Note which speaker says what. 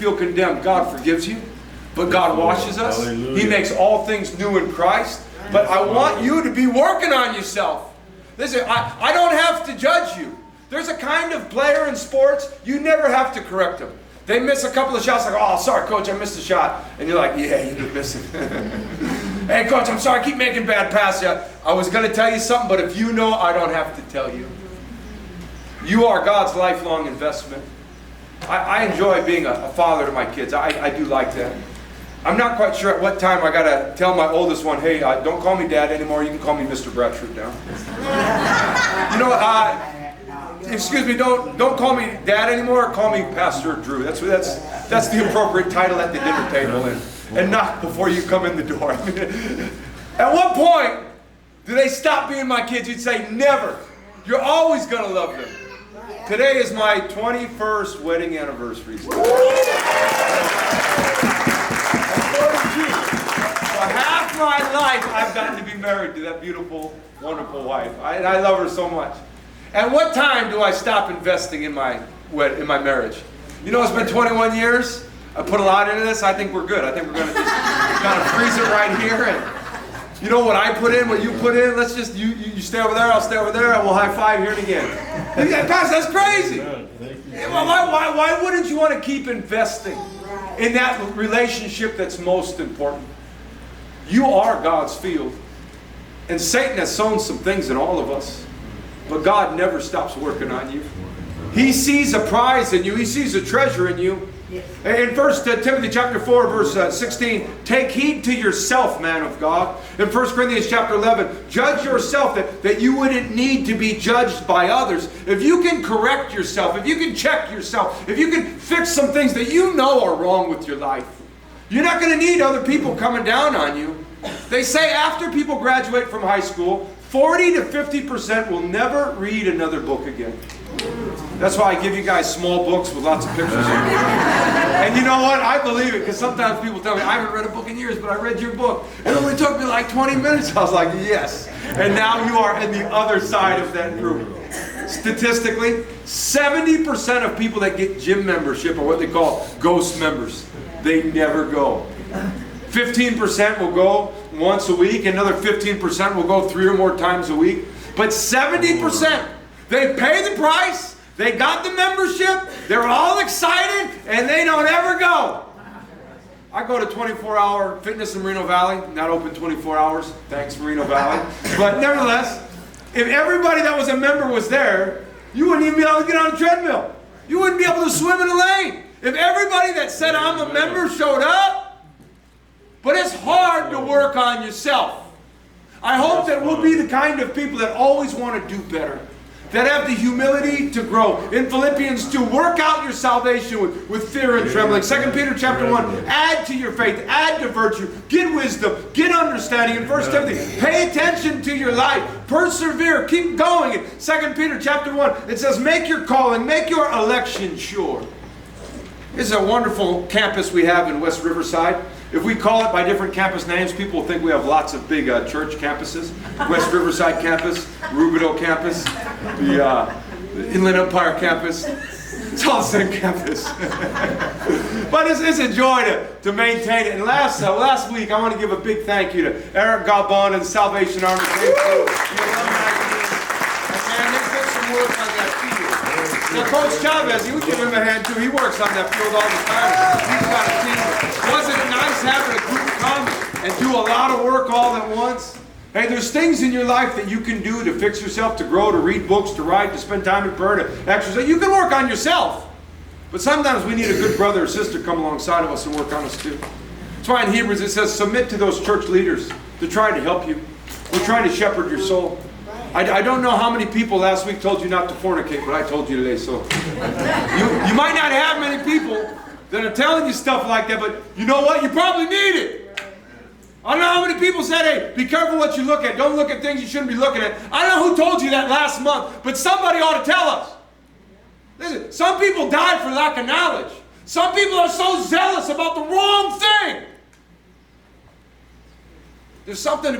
Speaker 1: feel condemned, God forgives you. But God washes us.
Speaker 2: Hallelujah.
Speaker 1: He makes all things new in Christ. But I want you to be working on yourself. Listen, I don't have to judge you. There's a kind of player in sports, you never have to correct them. They miss a couple of shots, like, oh, sorry, coach, I missed a shot. And you're like, yeah, you did miss it. Hey, coach, I'm sorry, I keep making bad passes. I was going to tell you something, but if you know, I don't have to tell you. You are God's lifelong investment. I enjoy being a father to my kids. I do like that. I'm not quite sure at what time I got to tell my oldest one, hey, don't call me Dad anymore. You can call me Mr. Bradford now. You know, excuse me, don't call me Dad anymore. Call me Pastor Drew. That's the appropriate title at the dinner table, and not before you come in the door. At what point do they stop being my kids? You'd say never. You're always going to love them. Today is my 21st wedding anniversary. For half my life, I've gotten to be married to that beautiful, wonderful wife. I love her so much. At what time do I stop investing in my marriage? You know, it's been 21 years. I put a lot into this. I think we're good. I think we're going to just kind of freeze it right here. And you know what I put in, what you put in? Let's just, you stay over there, I'll stay over there, and we'll high five here and again. Pastor, that's crazy. Why wouldn't you want to keep investing in that relationship that's most important? You are God's field. And Satan has sown some things in all of us. But God never stops working on you. He sees a prize in you. He sees a treasure in you. In 1 Timothy chapter 4, verse 16, take heed to yourself, man of God. In 1 Corinthians chapter 11, judge yourself that you wouldn't need to be judged by others. If you can correct yourself, if you can check yourself, if you can fix some things that you know are wrong with your life, you're not going to need other people coming down on you. They say after people graduate from high school, 40 to 50% will never read another book again. That's why I give you guys small books with lots of pictures in them. And you know what? I believe it, because sometimes people tell me, I haven't read a book in years, but I read your book. It only took me like 20 minutes. I was like, yes. And now you are in the other side of that group. Statistically, 70% of people that get gym membership are what they call ghost members. They never go. 15% will go once a week. Another 15% will go 3 or more times a week. But 70%, they pay the price. They got the membership. They're all excited, and they don't ever go. I go to 24-hour fitness in Moreno Valley. Not open 24 hours. Thanks, Moreno Valley. But nevertheless, if everybody that was a member was there, you wouldn't even be able to get on a treadmill. You wouldn't be able to swim in a lane. If everybody that said I'm a member showed up, but it's hard to work on yourself. I hope that we'll be the kind of people that always want to do better, that have the humility to grow. In Philippians 2, work out your salvation with fear and trembling. 2 Peter chapter 1, add to your faith, add to virtue, get wisdom, get understanding. In 1 Timothy, pay attention to your life, persevere, keep going. In 2 Peter chapter 1, it says, make your calling, make your election sure. This is a wonderful campus we have in West Riverside. If we call it by different campus names, people will think we have lots of big church campuses. West Riverside campus, Rubidoux campus, the Inland Empire campus. It's all the same campus. But it's a joy to maintain it. And last week, I want to give a big thank you to Eric Gabon and Salvation Army. Thank you. And they did some work on that field. Now, Coach Chavez, you would give him a hand too. He works on that field all the time. He's got a team. Wasn't it nice having a group come and do a lot of work all at once? Hey, there's things in your life that you can do to fix yourself, to grow, to read books, to write, to spend time in prayer, to exercise. You can work on yourself. But sometimes we need a good brother or sister come alongside of us and work on us too. That's why in Hebrews it says, submit to those church leaders. They're trying to help you. They're trying to shepherd your soul. I don't know how many people last week told you not to fornicate, but I told you today, so. You might not have many people that are telling you stuff like that, but you know what? You probably need it. I don't know how many people said, hey, be careful what you look at. Don't look at things you shouldn't be looking at. I don't know who told you that last month, but somebody ought to tell us. Listen, some people die for lack of knowledge. Some people are so zealous about the wrong thing. There's something to be